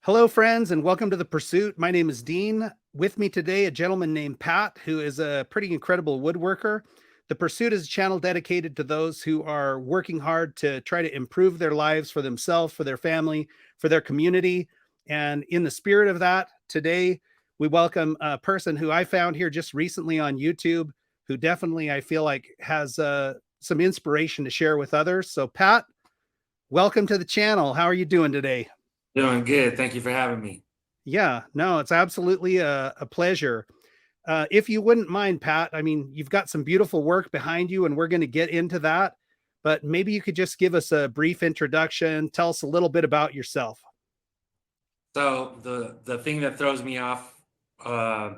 Hello, friends, and welcome to The Pursuit. My name is Dean. With me today, a gentleman named Pat, who is a pretty incredible woodworker. The Pursuit is a channel dedicated to those who are working hard to try to improve their lives for themselves, for their family, for their community. And in the spirit of that, today we welcome a person who I found here just recently on YouTube, who definitely I feel like has some inspiration to share with others. So, Pat, welcome to the channel. How are you doing today? Doing good. Thank you for having me. Yeah, no, it's absolutely a pleasure. If you wouldn't mind, Pat, I mean, you've got some beautiful work behind you, and we're going to get into that. But maybe you could just give us a brief introduction, tell us a little bit about yourself. So the thing that throws me off, uh,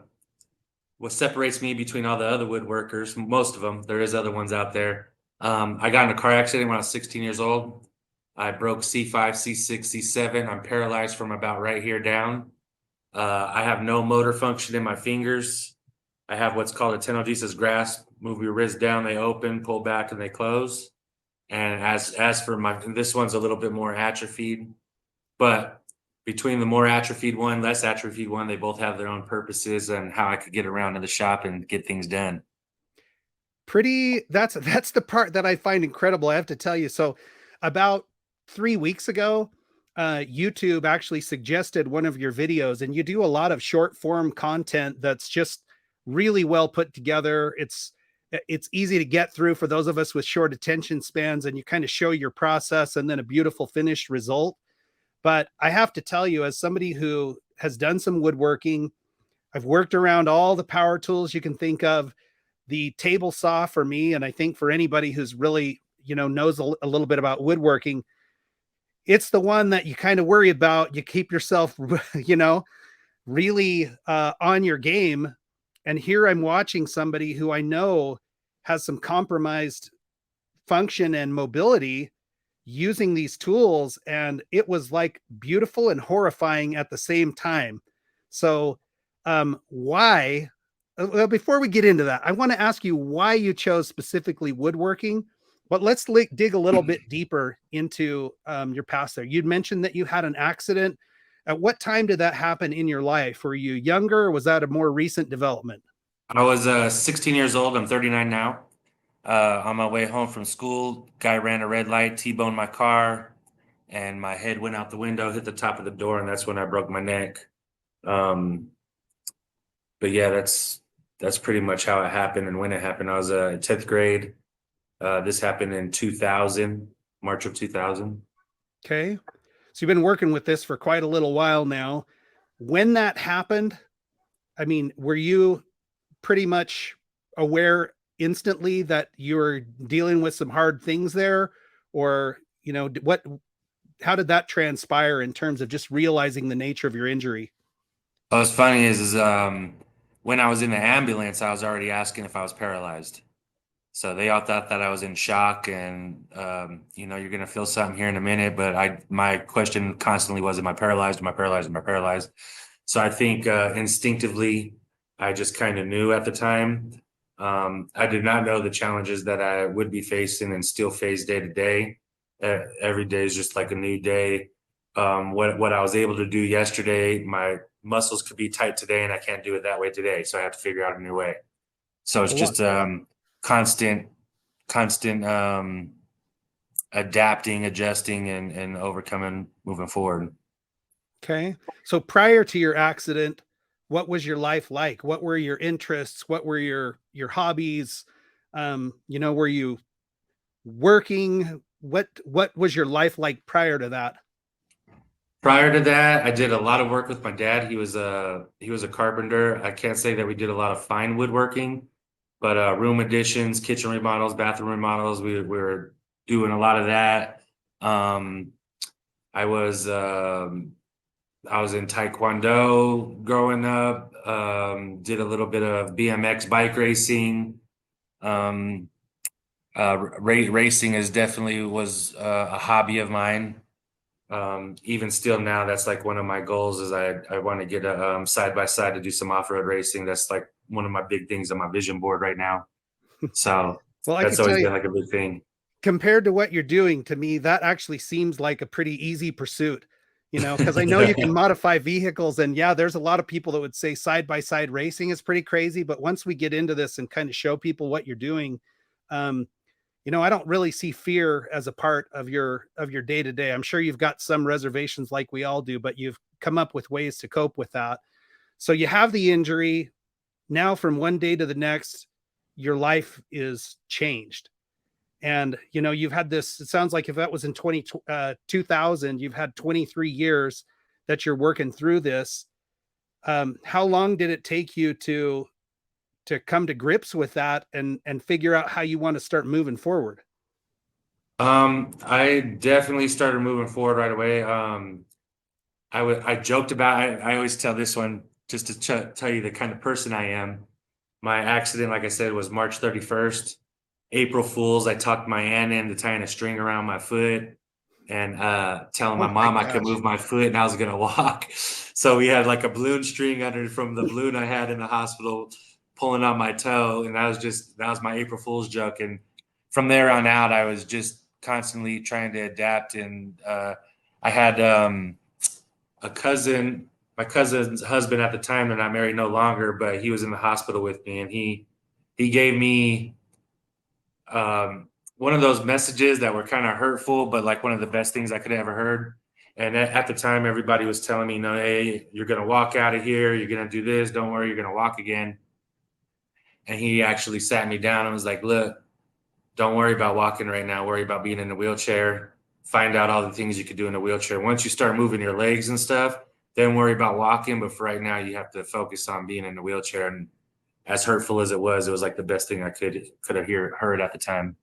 what separates me between all the other woodworkers, most of them, there is other ones out there. I got in a car accident when I was 16 years old. I broke C5, C6, C7. I'm paralyzed from about right here down. I have no motor function in my fingers. I have what's called a tenodesis grasp. Move your wrist down, they open, pull back, and they close. And as for this one's a little bit more atrophied, but between the more atrophied one, less atrophied one, they both have their own purposes and how I could get around to the shop and get things done. That's the part that I find incredible. I have to tell you. So about 3 weeks ago, YouTube actually suggested one of your videos, and you do a lot of short form content that's just really well put together. It's easy to get through for those of us with short attention spans, and you kind of show your process and then a beautiful finished result. But I have to tell you, as somebody who has done some woodworking, I've worked around all the power tools you can think of. The table saw for me, and I think for anybody who's really, knows a little bit about woodworking, it's the one that you kind of worry about. You keep yourself, really on your game. And here I'm watching somebody who I know has some compromised function and mobility using these tools, and it was like beautiful and horrifying at the same time. So why well, before we get into that, I want to ask you why you chose specifically woodworking, but let's dig a little bit deeper into your past there. You'd mentioned that you had an accident. At what time did that happen in your life? Were you younger, or was that a more recent development? I was 16 years old. I'm 39 now. On my way home from school, guy ran a red light, T-boned my car, and my head went out the window, hit the top of the door, and that's when I broke my neck. Um, but yeah, that's pretty much how it happened and when it happened. I was in 10th grade. This happened in 2000, March of 2000. Okay. So you've been working with this for quite a little while now. When that happened, I mean, were you pretty much aware instantly that you were dealing with some hard things there? Or, how did that transpire in terms of just realizing the nature of your injury? What's funny is when I was in the ambulance, I was already asking if I was paralyzed. So they all thought that I was in shock and, you're going to feel something here in a minute. But my question constantly was, am I paralyzed? Am I paralyzed? Am I paralyzed? So I think instinctively, I just kind of knew at the time. I did not know the challenges that I would be facing and still face day to day. Every day is just like a new day. What I was able to do yesterday, my muscles could be tight today and I can't do it that way today. So I have to figure out a new way. So it's just constant adapting, adjusting, and overcoming, moving forward. Okay. So prior to your accident, what was your life like? What were your interests? What were your hobbies? Were you working? What was your life like prior to that? Prior to that, I did a lot of work with my dad. He was a carpenter. I can't say that we did a lot of fine woodworking, but room additions, kitchen remodels, bathroom remodels, we were doing a lot of that. Um, I was I was in Taekwondo growing up. Did a little bit of BMX bike racing. Um, Racing is definitely was a hobby of mine. Even still now, that's like one of my goals is I want to get a side by side to do some off-road racing. That's like one of my big things on my vision board right now. So Well, I that's could tell always you, been like a big thing. compared to what you're doing, to me, that actually seems like a pretty easy pursuit. Because I know you can modify vehicles, and yeah, there's a lot of people that would say side by side racing is pretty crazy. But once we get into this and kind of show people what you're doing, um, I don't really see fear as a part of your day to day. I'm sure you've got some reservations like we all do, but you've come up with ways to cope with that. So you have the injury. Now from one day to the next, your life is changed. And you've had this, it sounds like if that was in 2000, you've had 23 years that you're working through this. How long did it take you to come to grips with that and figure out how you want to start moving forward? I definitely started moving forward right away. I joked about, I always tell this one just to tell you the kind of person I am. My accident, like I said, was March 31st. April Fools, I talked my aunt into tying a string around my foot and telling my Oh my mom I could gosh. move my foot and I was gonna walk. So we had like a balloon string under from the balloon I had in the hospital pulling on my toe, and that was my April Fool's joke. And from there on out, I was just constantly trying to adapt. And I had a cousin, my cousin's husband at the time. They're not married no longer, but he was in the hospital with me, and he gave me one of those messages that were kind of hurtful, but like one of the best things I could have ever heard. And at the time, everybody was telling me, "No, hey, you're gonna walk out of here. You're gonna do this. Don't worry, you're gonna walk again." And he actually sat me down and was like, "Look, don't worry about walking right now. Worry about being in the wheelchair. Find out all the things you could do in the wheelchair. Once you start moving your legs and stuff, then worry about walking. But for right now, you have to focus on being in the wheelchair." And as hurtful as it was like the best thing I could have heard at the time.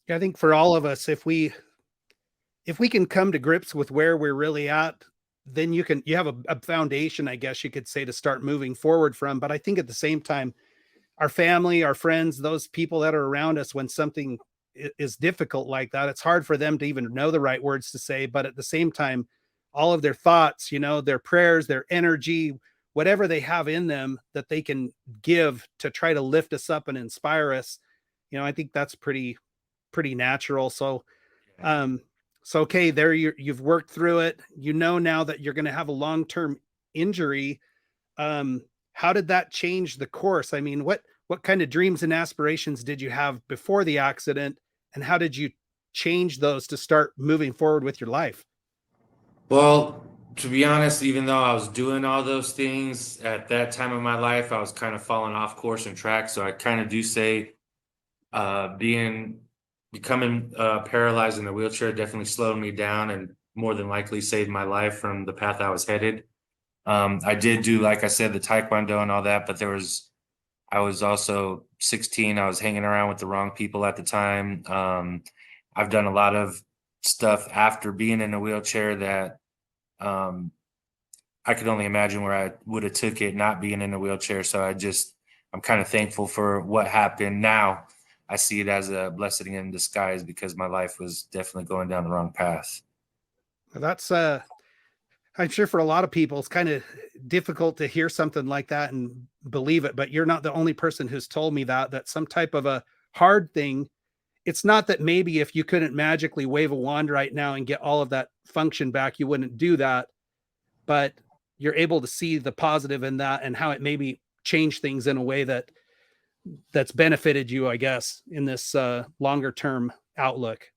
Yeah, I think for all of us, if we can come to grips with where we're really at, then you have a foundation, I guess you could say, to start moving forward from. But I think at the same time, our family, our friends, those people that are around us, when something is difficult like that, it's hard for them to even know the right words to say. But at the same time, all of their thoughts, their prayers, their energy, whatever they have in them that they can give to try to lift us up and inspire us, I think that's pretty natural. Um, so okay, there you've worked through it. Now that you're going to have a long-term injury. Um, how did that change the course? I mean, what kind of dreams and aspirations did you have before the accident, and how did you change those to start moving forward with your life? Well, to be honest, even though I was doing all those things at that time of my life, I was kind of falling off course and track. So I kind of do say being becoming paralyzed in the wheelchair definitely slowed me down and more than likely saved my life from the path I was headed. I did do, like I said, the taekwondo and all that, but I was also 16. I was hanging around with the wrong people at the time. I've done a lot of stuff after being in a wheelchair that um, I could only imagine where I would have took it not being in a wheelchair. So I'm kind of thankful for what happened. Now I see it as a blessing in disguise because my life was definitely going down the wrong path. That's I'm sure for a lot of people it's kind of difficult to hear something like that and believe it, but you're not the only person who's told me that some type of a hard thing. It's not that maybe if you couldn't magically wave a wand right now and get all of that function back, you wouldn't do that, but you're able to see the positive in that and how it maybe changed things in a way that's benefited you, I guess, in this longer term outlook.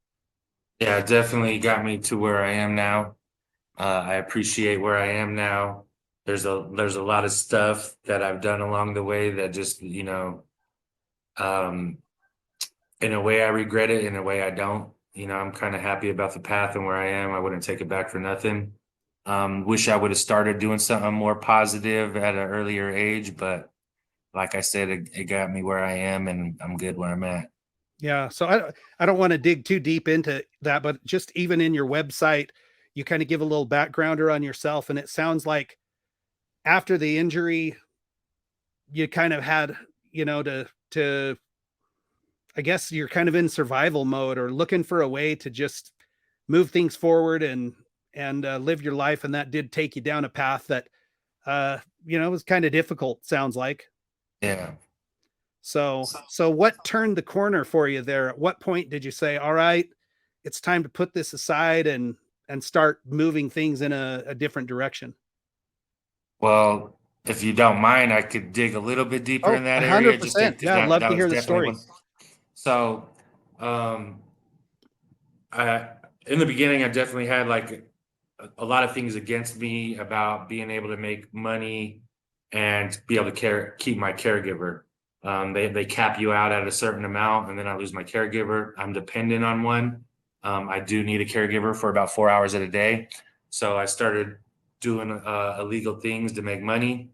Yeah, it definitely got me to where I am now. I appreciate where I am now. There's a lot of stuff that I've done along the way that just, um, in a way I regret it, in a way I don't. I'm kind of happy about the path and where I am. I wouldn't take it back for nothing. Wish I would have started doing something more positive at an earlier age, but like I said, it got me where I am and I'm good where I'm at. Yeah. So I don't want to dig too deep into that, but just even in your website, you kind of give a little backgrounder on yourself. And it sounds like after the injury, you kind of had, to I guess you're kind of in survival mode or looking for a way to just move things forward and live your life. And that did take you down a path that was kind of difficult, sounds like. Yeah. So what turned the corner for you there? At what point did you say, all right, it's time to put this aside and start moving things in a different direction? Well, if you don't mind, I could dig a little bit deeper Oh, in that area, just 100%. because Yeah, I'd that love that to was hear the definitely story. one. So, um, I in the beginning, I definitely had like a lot of things against me about being able to make money and be able to keep my caregiver. They cap you out at a certain amount, and then I lose my caregiver. I'm dependent on one. I do need a caregiver for about 4 hours a day, so I started doing illegal things to make money.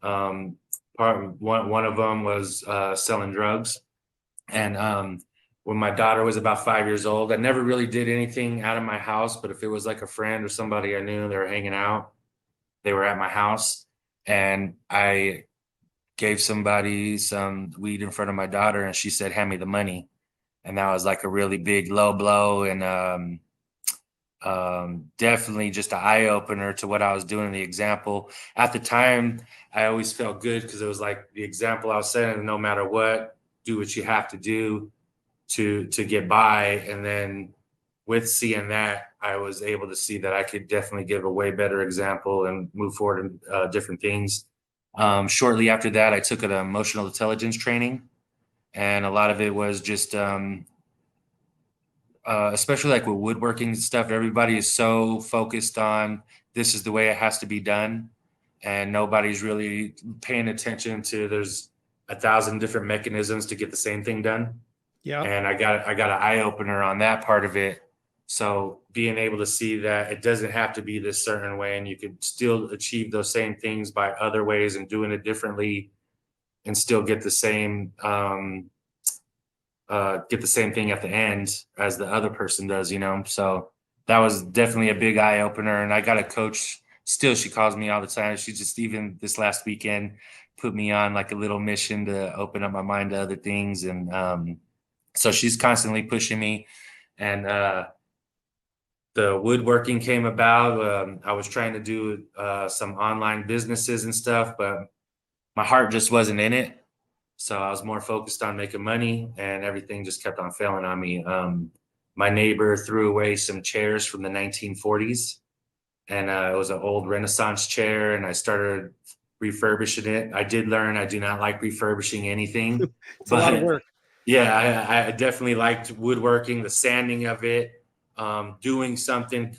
Um, one of them was selling drugs, and when my daughter was about 5 years old, I never really did anything out of my house, but if it was like a friend or somebody I knew, they were hanging out, they were at my house, and I gave somebody some weed in front of my daughter, and she said, "Hand me the money." And that was like a really big low blow, and definitely just an eye opener to what I was doing. The example at the time, I always felt good because it was like the example I was setting. No matter what, do what you have to do to get by. And then with seeing that, I was able to see that I could definitely give a way better example and move forward in different things. Shortly after that, I took an emotional intelligence training, and a lot of it was just especially like with woodworking stuff, everybody is so focused on this is the way it has to be done, and nobody's really paying attention to there's 1,000 different mechanisms to get the same thing done. Yeah. And I got an eye opener on that part of it. So being able to see that it doesn't have to be this certain way, and you could still achieve those same things by other ways and doing it differently, and still get the same thing at the end as the other person does, you know? So that was definitely a big eye opener. And I got a coach still, she calls me all the time. She just, even this last weekend, put me on like a little mission to open up my mind to other things. And so she's constantly pushing me. And the woodworking came about. I was trying to do some online businesses and stuff, but my heart just wasn't in it. So I was more focused on making money, and everything just kept on failing on me. My neighbor threw away some chairs from the 1940s, and it was an old Renaissance chair, and I started refurbishing it. I did learn I do not like refurbishing anything, It's a lot of but work. yeah, I definitely liked woodworking, the sanding of it, doing something,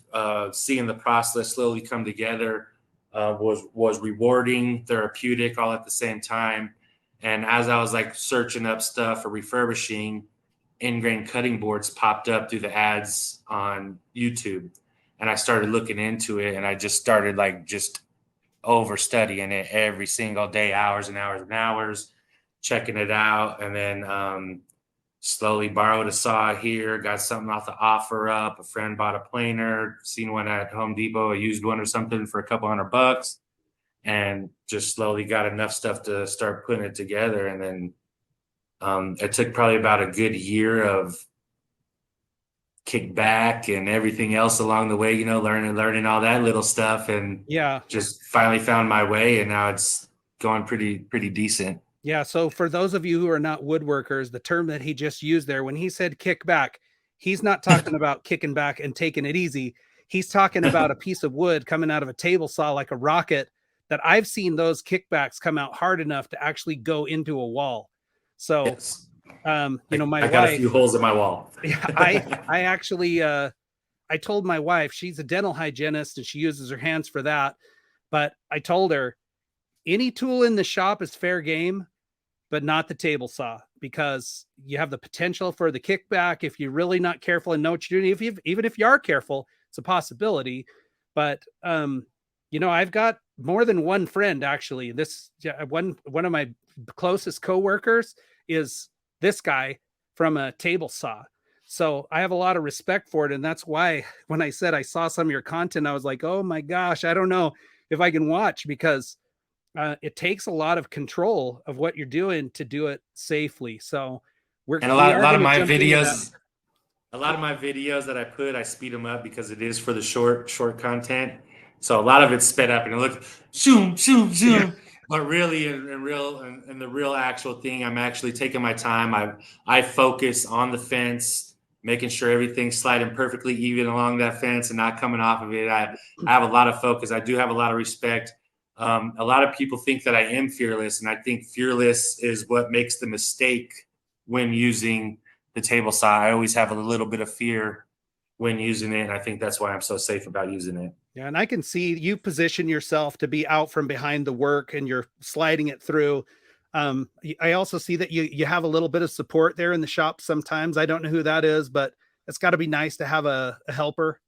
seeing the process slowly come together was rewarding, therapeutic, all at the same time. And as I was like searching up stuff for refurbishing, ingrain cutting boards popped up through the ads on YouTube, and I started looking into it, and I just started like just over studying it every single day, hours and hours and hours, checking it out. And then slowly borrowed a saw here, got something off the offer up. A friend bought a planer, seen one at Home Depot, a used one or something for a couple $100, and just slowly got enough stuff to start putting it together. And then it took probably about a good year of kickback and everything else along the way, you know, learning all that little stuff, and Yeah. just finally found my way, and now it's going pretty decent. Yeah. So for those of you who are not woodworkers, the term that he just used there, when he said kick back, he's not talking about kicking back and taking it easy. He's talking about a piece of wood coming out of a table saw like a rocket, that I've seen those kickbacks come out hard enough to actually go into a wall. So, Yes. my I got a few wife, holes in my wall. yeah, I actually, I told my wife, she's a dental hygienist and she uses her hands for that. But I told her, any tool in the shop is fair game, but not the table saw, because you have the potential for the kickback if you're really not careful and know what you're doing. Even if you are careful, it's a possibility. But I've got more than one friend actually. This one of my closest coworkers is this guy from a table saw. So I have a lot of respect for it. And that's why when I said I saw some of your content, I was like, oh my gosh, I don't know if I can watch, because it takes a lot of control of what you're doing to do it safely. So And we a are lot going of to my jump into that. videos, a lot of my videos that I speed them up because it is for the short content. So a lot of it's sped up and it looks zoom, zoom, Yeah. zoom. But really, in the real actual thing, I'm actually taking my time. I focus on the fence, making sure everything's sliding perfectly even along that fence and not coming off of it. I have a lot of focus. I do have a lot of respect. A lot of people think that I am fearless, and I think fearless is what makes the mistake when using the table saw. I always have a little bit of fear when using it, and I think that's why I'm so safe about using it. Yeah, and I can see you position yourself to be out from behind the work and you're sliding it through. I also see that you have a little bit of support there in the shop sometimes. I don't know who that is, but it's got to be nice to have a helper.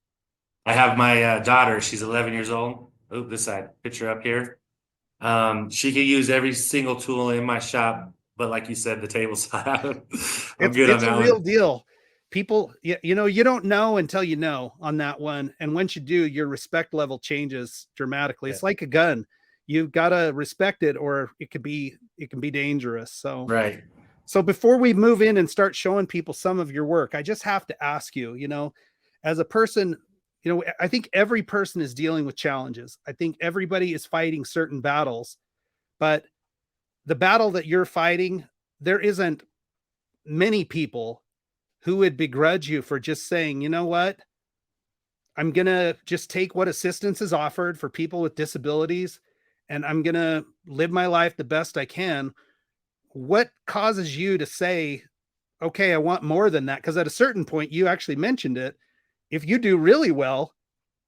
I have my daughter. She's 11 years old. Oh, this side picture up here. She can use every single tool in my shop, but like you said, the table saw. I'm good on It's a that real one. deal. People, you know, you don't know until you know on that one, and once you do, your respect level changes dramatically. Yeah. It's like a gun. You've got to respect it, or it can be dangerous. So, Right. so before we move in and start showing people some of your work, I just have to ask you, you know, as a person, you know, I think every person is dealing with challenges. I think everybody is fighting certain battles, but the battle that you're fighting, there isn't many people who would begrudge you for just saying, you know what, I'm going to just take what assistance is offered for people with disabilities and I'm going to live my life the best I can. What causes you to say, okay, I want more than that? Because at a certain point, you actually mentioned it. If you do really well,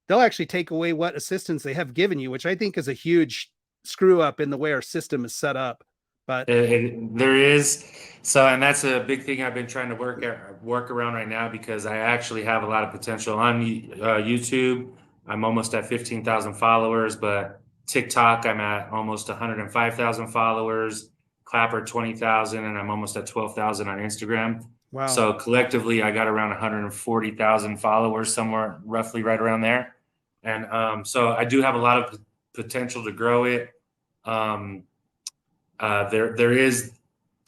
they'll actually take away what assistance they have given you, which I think is a huge screw up in the way our system is set up. But There is so, and that's a big thing I've been trying to work around right now because I actually have a lot of potential on YouTube. I'm almost at 15,000 followers, but TikTok I'm at almost 105,000 followers. Clapper 20,000, and I'm almost at 12,000 on Instagram. wow. So collectively, I got around 140,000 followers, somewhere roughly right around there. And so I do have a lot of potential to grow it. Um, there is,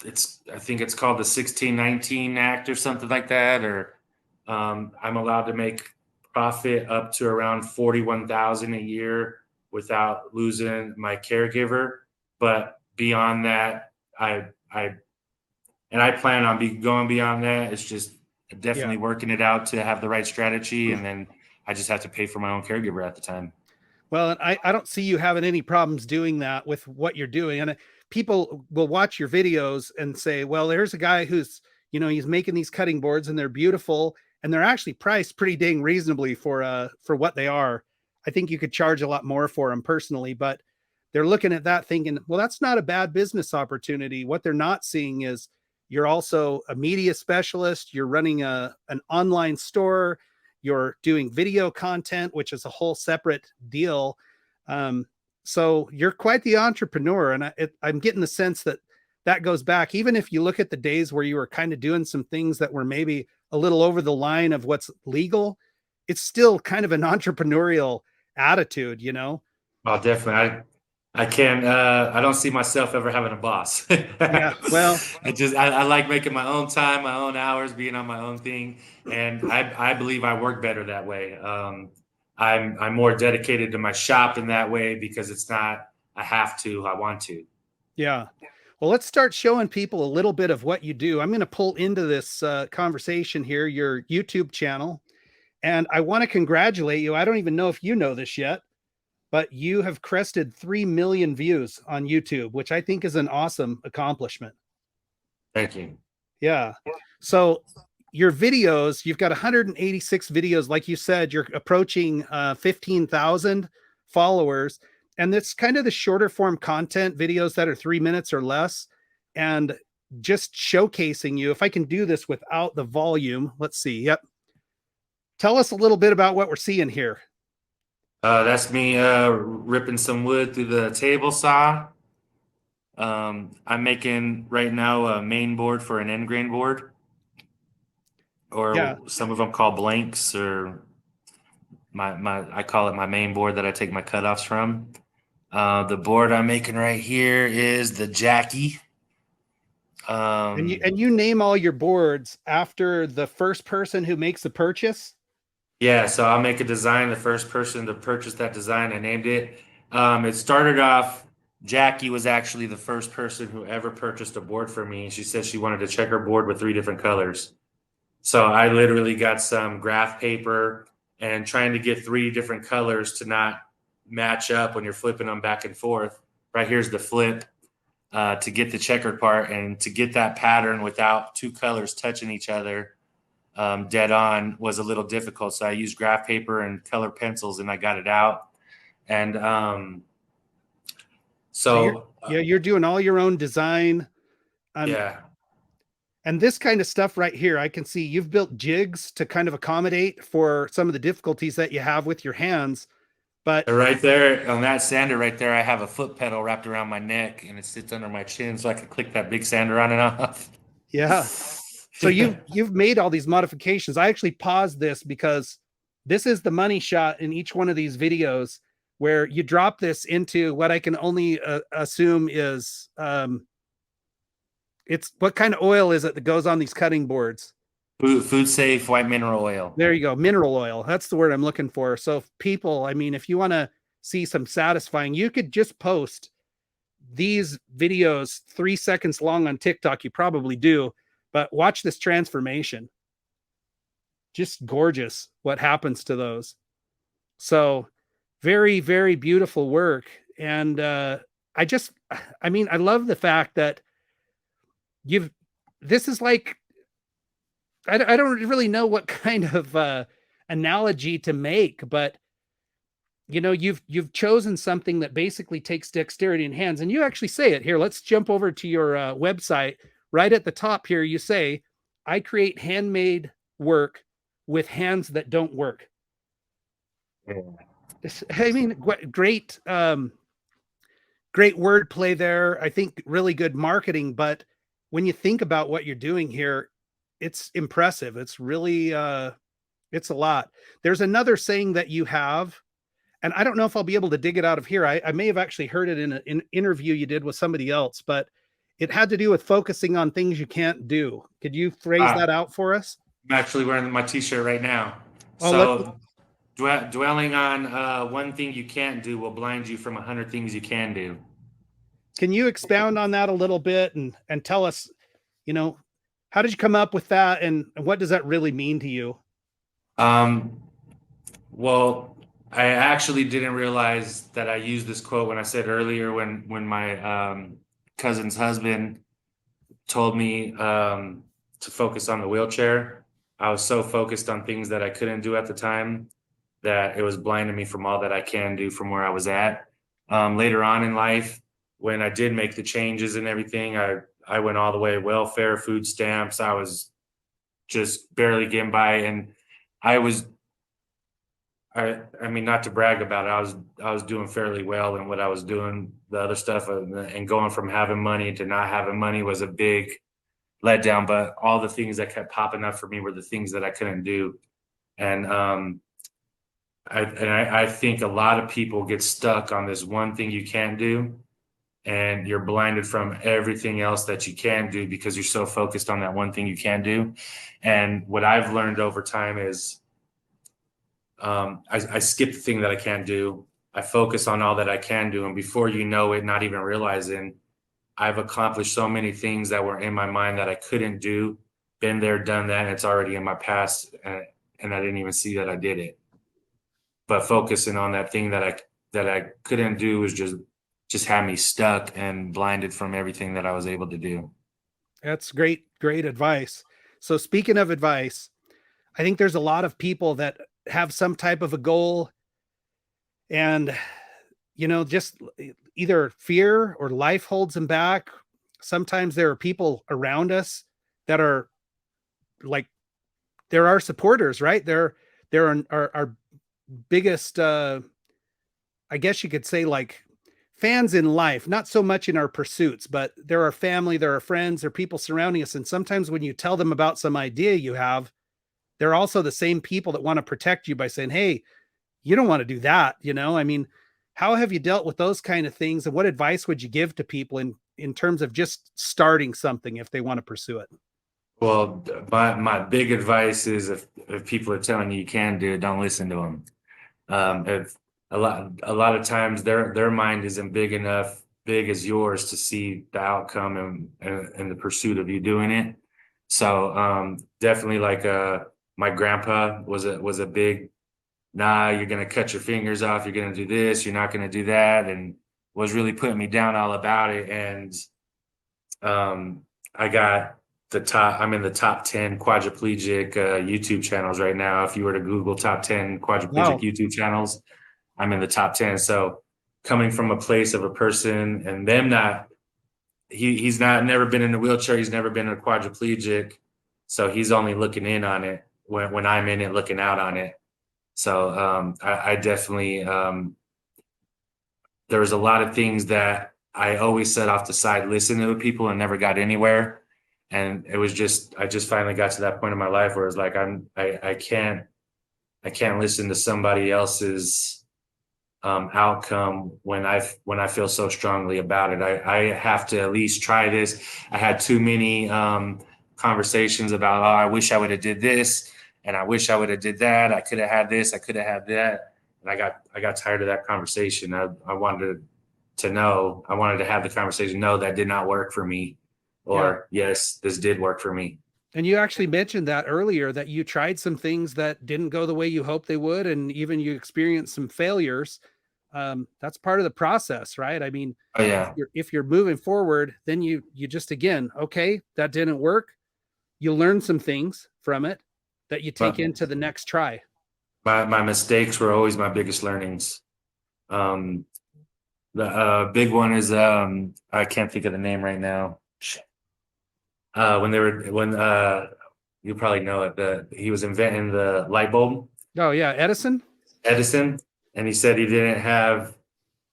it's, I think it's called the 1619 Act or something like that, or I'm allowed to make profit up to around 41,000 a year without losing my caregiver. But beyond that, I and I plan on going beyond that. It's just Yeah. definitely working it out to have the right strategy, and then I just have to pay for my own caregiver at the time. Well, and I don't see you having any problems doing that with what you're doing. And people will watch your videos and say, well, there's a guy who's, you know, he's making these cutting boards and they're beautiful and they're actually priced pretty dang reasonably for what they are. I think you could charge a lot more for them personally, but they're looking at that thinking, well, that's not a bad business opportunity. What they're not seeing is you're also a media specialist, you're running an online store, you're doing video content, which is a whole separate deal. Um, so you're quite the entrepreneur, and I'm getting the sense that that goes back. Even if you look at the days where you were kind of doing some things that were maybe a little over the line of what's legal, it's still kind of an entrepreneurial attitude, you know? Oh, definitely. I can't. I don't see myself ever having a boss. Yeah. Well, I like making my own time, my own hours, being on my own thing, and I believe I work better that way. I'm more dedicated to my shop in that way because it's not I have to, I want to. yeah. Well, let's start showing people a little bit of what you do. I'm going to pull into this conversation here, your YouTube channel, and I want to congratulate you. I don't even know if you know this yet, but you have crested 3 million views on YouTube, which I think is an awesome accomplishment. Thank you. Yeah. So your videos, you've got 186 videos. Like you said, you're approaching 15,000 followers. And it's kind of the shorter form content videos that are 3 minutes or less. And just showcasing you. If I can do this without the volume, let's see. Yep. Tell us a little bit about what we're seeing here. That's me ripping some wood through the table saw. I'm making right now a main board for an end grain board, Yeah. or some of them call blanks, or my I call it my main board that I take my cutoffs from. The board I'm making right here is the Jackie. And you name all your boards after the first person who makes the purchase. Yeah, so I'll make a design. The first person to purchase that design, I named it. It started off, Jackie was actually the first person who ever purchased a board for me. She said she wanted to check her board with 3 different colors. So I literally got some graph paper and trying to get 3 different colors to not match up when you're flipping them back and forth. Right here's the flip to get the checkered part, and to get that pattern without 2 colors touching each other dead on was a little difficult. So I used graph paper and color pencils, and I got it out. And So you're, so yeah, you're doing all your own design. yeah. And this kind of stuff right here, I can see you've built jigs to kind of accommodate for some of the difficulties that you have with your hands. But Right there on that sander right there, I have a foot pedal wrapped around my neck, and it sits under my chin so I can click that big sander on and off. yeah, so you've made all these modifications. I actually paused this because this is the money shot in each one of these videos where you drop this into what I can only assume is it's what kind of oil is it that goes on these cutting boards? Food safe white mineral oil. There you go. Mineral oil. That's the word I'm looking for. So if people, I mean, if you want to see some satisfying, you could just post these videos 3 seconds long on TikTok. You probably do, but watch this transformation. Just gorgeous what happens to those. So very, very beautiful work. And I mean, I love the fact that this is like, I don't really know what kind of analogy to make, but you've chosen something that basically takes dexterity in hands, and you actually say it here. Let's jump over to your website. Right at the top here, you say, "I create handmade work with hands that don't work." Yeah. I mean, great, great wordplay there. I think really good marketing, but when you think about what you're doing here, it's impressive. It's really it's a lot. There's another saying that you have, and I don't know if I'll be able to dig it out of here. I may have actually heard it in an interview you did with somebody else, but it had to do with focusing on things you can't do. Could you phrase that out for us? I'm actually wearing my t-shirt right now. Oh, let So dwelling on one thing you can't do will blind you from 100 things you can do. can you expound on that a little bit and tell us, you know, how did you come up with that, and what does that really mean to you? Um, well, I actually didn't realize that I used this quote when I said earlier when my cousin's husband told me to focus on the wheelchair. I was so focused on things that I couldn't do at the time that it was blinding me from all that I can do from where I was at. Later on in life, when I did make the changes and everything, I went all the way welfare, food stamps. I was just barely getting by, and I was I mean, not to brag about it, I was doing fairly well in what I was doing. The other stuff and going from having money to not having money was a big letdown. But all the things that kept popping up for me were the things that I couldn't do, and I think a lot of people get stuck on this one thing you can't do, and you're blinded from everything else that you can do because you're so focused on that one thing you can do. And what I've learned over time is I skip the thing that I can't do. I focus on all that I can do. And before you know it, not even realizing, I've accomplished so many things that were in my mind that I couldn't do, been there, done that. And it's already in my past. And I didn't even see that I did it. But focusing on that thing that I couldn't do was just had me stuck and blinded from everything that I was able to do. That's great, great advice. So speaking of advice, I think there's a lot of people that have some type of a goal, and just either fear or life holds them back. Sometimes there are people around us that are like, there are supporters, right? There are our biggest I guess you could say, like, fans in life, not so much in our pursuits, but there are family, there are friends, there are people surrounding us. And sometimes when you tell them about some idea you have, they're also the same people that want to protect you by saying, "Hey, you don't want to do that." I mean, how have you dealt with those kind of things? And what advice would you give to people in terms of just starting something if they want to pursue it? Well, my big advice is if people are telling you you can do it, don't listen to them. If a lot of times their mind isn't big as yours to see the outcome and the pursuit of you doing it. So definitely like my grandpa was a big, nah, you're gonna cut your fingers off, you're gonna do this, you're not gonna do that, and was really putting me down all about it. And um I got I'm in the top 10 quadriplegic YouTube channels right now. If you were to Google top 10 quadriplegic Wow. YouTube channels, I'm in the top 10. So coming from a place of a person and them not, he's not never been in a wheelchair, he's never been a quadriplegic. So he's only looking in on it when I'm in it, looking out on it. So I definitely there was a lot of things that I always set off the side, listening to people and never got anywhere. And it was just I just finally got to that point in my life where it's like I can't listen to somebody else's outcome when I feel so strongly about it. I have to at least try this. I had too many conversations about, oh, I wish I would have did this, and I wish I would have did that. I could have had this, I could have had that, and I got tired of that conversation. I wanted to know. I wanted to have the conversation. No, that did not work for me, Yeah. or yes, this did work for me. And you actually mentioned that earlier, that you tried some things that didn't go the way you hoped they would, and even you experienced some failures. That's part of the process, right? I mean, Oh yeah, if you're moving forward, then you just, again, okay, that didn't work. You learn some things from it that you take but into the next try. my mistakes were always my biggest learnings. Um, The big one is I can't think of the name right now. Shit. When they were when you probably know it. He was inventing the light bulb, Oh yeah, Edison. Edison, and he said he didn't have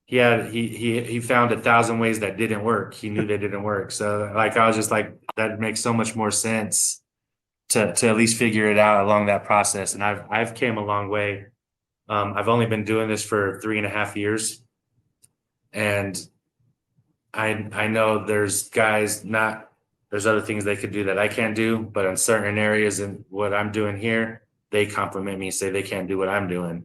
he found 1,000 ways that didn't work. He knew they didn't work. So like I was just like, that makes so much more sense to at least figure it out along that process. And I've came a long way. I've only been doing this for 3.5 years, and I know there's other things they could do that I can't do, but in certain areas and what I'm doing here, they compliment me, say they can't do what I'm doing.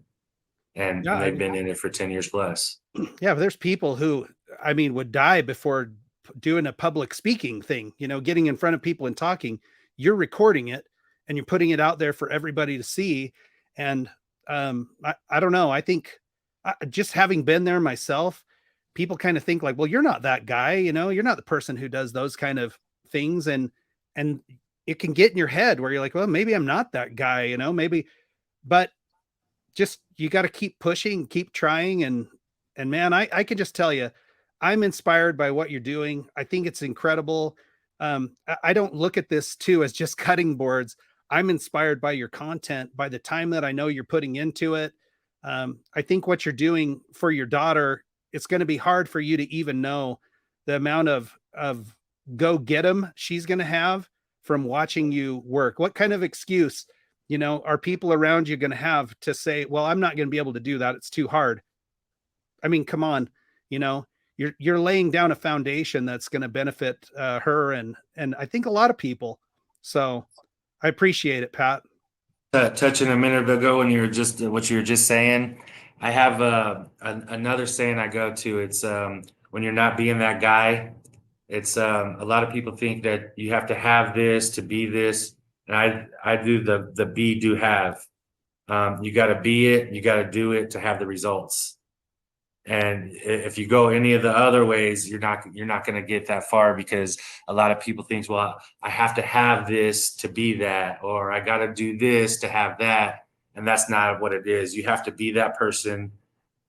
Yeah, And I they've mean, been in it for 10 years plus. yeah, but there's people who, I mean, would die before doing a public speaking thing, getting in front of people and talking. You're recording it and you're putting it out there for everybody to see. And I don't know. I think just having been there myself, people kind of think like, well, you're not that guy, you're not the person who does those kind of things. And it can get in your head where you're like, well, maybe I'm not that guy, maybe, but just you got to keep pushing, keep trying, and man, I can just tell you, I'm inspired by what you're doing. I think it's incredible. I don't look at this too as just cutting boards. I'm inspired by your content, by the time that I know you're putting into it. I think what you're doing for your daughter, it's going to be hard for you to even know the amount of go get 'em she's going to have from watching you work. What kind of excuse are people around you going to have to say, well, I'm not going to be able to do that, it's too hard? I mean, come on, you know, you're laying down a foundation that's going to benefit her and I think a lot of people. So I appreciate it, Pat. Touching a minute ago when you were just what you were just saying, I have another saying I go to. It's when you're not being that guy. It's a lot of people think that you have to have this to be this, and I do the be do have. You got to be it, you got to do it to have the results. And if you go any of the other ways, you're not going to get that far, because a lot of people think, well, I have to have this to be that, or I got to do this to have that. And that's not what it is. You have to be that person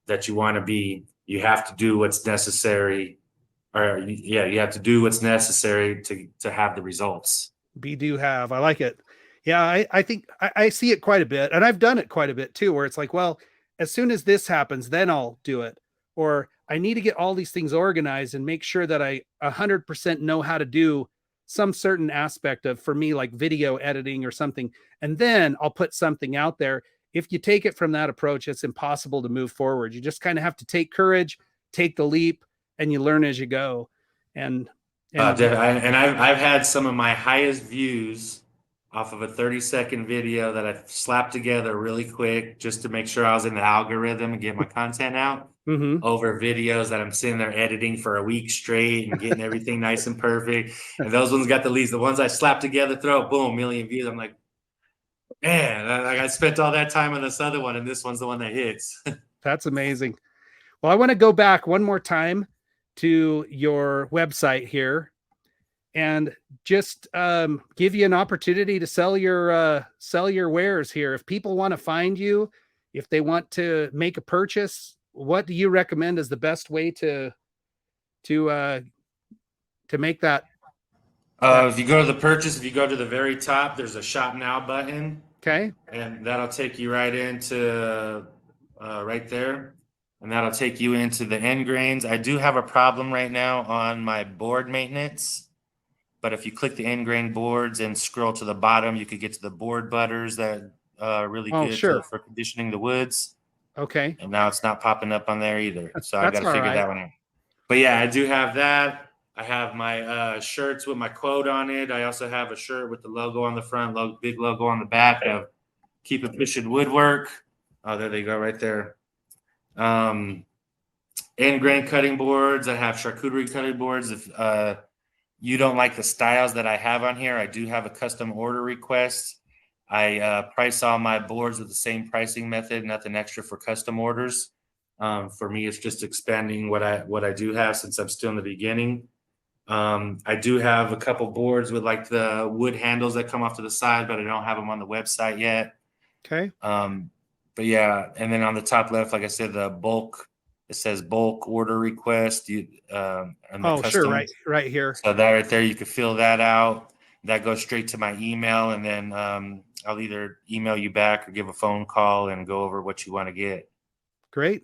that you want to be. You have to do what's necessary, or yeah, you have to do what's necessary to have the results. Be do have. I like it. Yeah, I think I see it quite a bit, and I've done it quite a bit too, where it's like, well, as soon as this happens, then I'll do it. Or I need to get all these things organized and make sure that I 100% know how to do some certain aspect of, for me, like video editing or something. And then I'll put something out there. If you take it from that approach, it's impossible to move forward. You just kind of have to take courage, take the leap, and you learn as you go. And and And I've had some of my highest views off of a 30-second video that I slapped together really quick just to make sure I was in the algorithm and get my content out Hmm. over videos that I'm sitting there editing for a week straight and getting everything nice and perfect. And those ones got the least. The ones I slapped together, throw, boom, million views. I'm like, man, I spent all that time on this other one, and this one's the one that hits. That's amazing. Well, I want to go back one more time to your website here and just give you an opportunity to sell your wares here. If people want to find you, if they want to make a purchase, what do you recommend is the best way to uh, to make that? If you go to the purchase, if you go to the very top, there's a shop now button, Okay. and that'll take you right into right there, and that'll take you into the end grains. I do have a problem right now on my board maintenance, but if you click the end grain boards and scroll to the bottom, you could get to the board butters that are really Oh, good sure. for conditioning the woods. Okay. And now it's not popping up on there either, so I got That's to all figure right. that one out. But yeah, I do have that. I have my shirts with my quote on it. I also have a shirt with the logo on the front, big logo on the back of Keep It Pushing Woodwork. Oh, there they go, right there. End grain cutting boards. I have charcuterie cutting boards. If you don't like the styles that I have on here, I do have a custom order request. I price all my boards with the same pricing method, nothing extra for custom orders. For me, it's just expanding what I do have since I'm still in the beginning. I do have a couple boards with like the wood handles that come off to the side, but I don't have them on the website yet. Okay. But yeah, and then on the top left, like I said, it says bulk order request. And the Oh, sure. custom. Right here. So that right there, you could fill that out. That goes straight to my email, and then I'll either email you back or give a phone call and go over what you want to get. Great.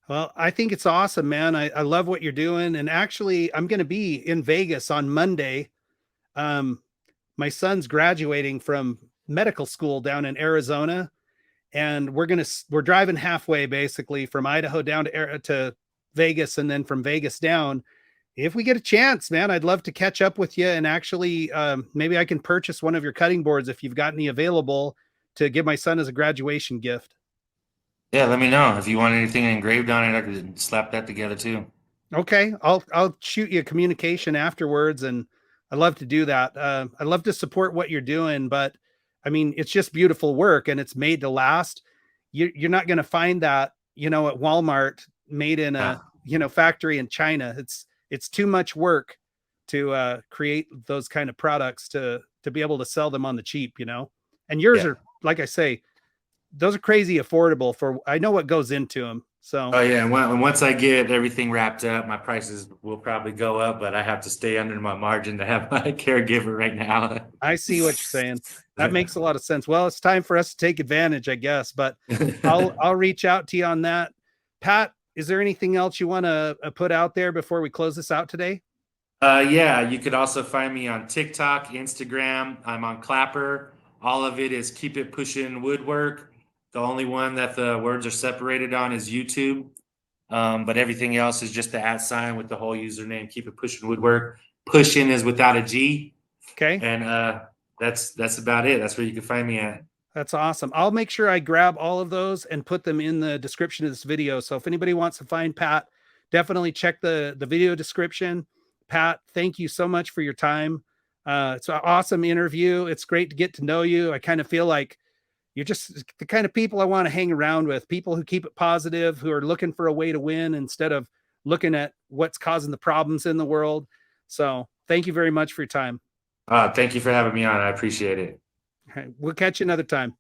Well, I think it's awesome, man. I love what you're doing. And actually, I'm going to be in Vegas on Monday. Um, my son's graduating from medical school down in Arizona, and we're driving halfway basically from Idaho down to Vegas, and then from Vegas down. If we get a chance, man, I'd love to catch up with you and actually maybe I can purchase one of your cutting boards if you've got any available to give my son as a graduation gift. Yeah, let me know if you want anything engraved on it. I could slap that together too. Okay, I'll shoot you a communication afterwards, and I love to do that. I love to support what you're doing, but I mean, it's just beautiful work, and it's made to last. You're not going to find that, at Walmart, made in Yeah, a factory in China. It's too much work to create those kind of products to be able to sell them on the cheap. And yours yeah. are, like I say, those are crazy affordable for. I know what goes into them. So Oh yeah, and once I get everything wrapped up, my prices will probably go up, but I have to stay under my margin to have my caregiver right now. I see what you're saying. That makes a lot of sense. Well, it's time for us to take advantage, I guess, but I'll reach out to you on that. Pat, is there anything else you want to put out there before we close this out today? Yeah, you could also find me on TikTok, Instagram. I'm on Clapper. All of it is Keep It Pushing Woodwork. The only one that the words are separated on is YouTube. But everything else is just the @ with the whole username, Keep It Pushing Woodwork. Pushing is without a G. Okay. And that's about it. That's where you can find me at. That's awesome. I'll make sure I grab all of those and put them in the description of this video. So if anybody wants to find Pat, definitely check the video description. Pat, thank you so much for your time. It's an awesome interview. It's great to get to know you. I kind of feel like you're just the kind of people I want to hang around with, people who keep it positive, who are looking for a way to win instead of looking at what's causing the problems in the world. So thank you very much for your time. Thank you for having me on. I appreciate it. All right, we'll catch you another time.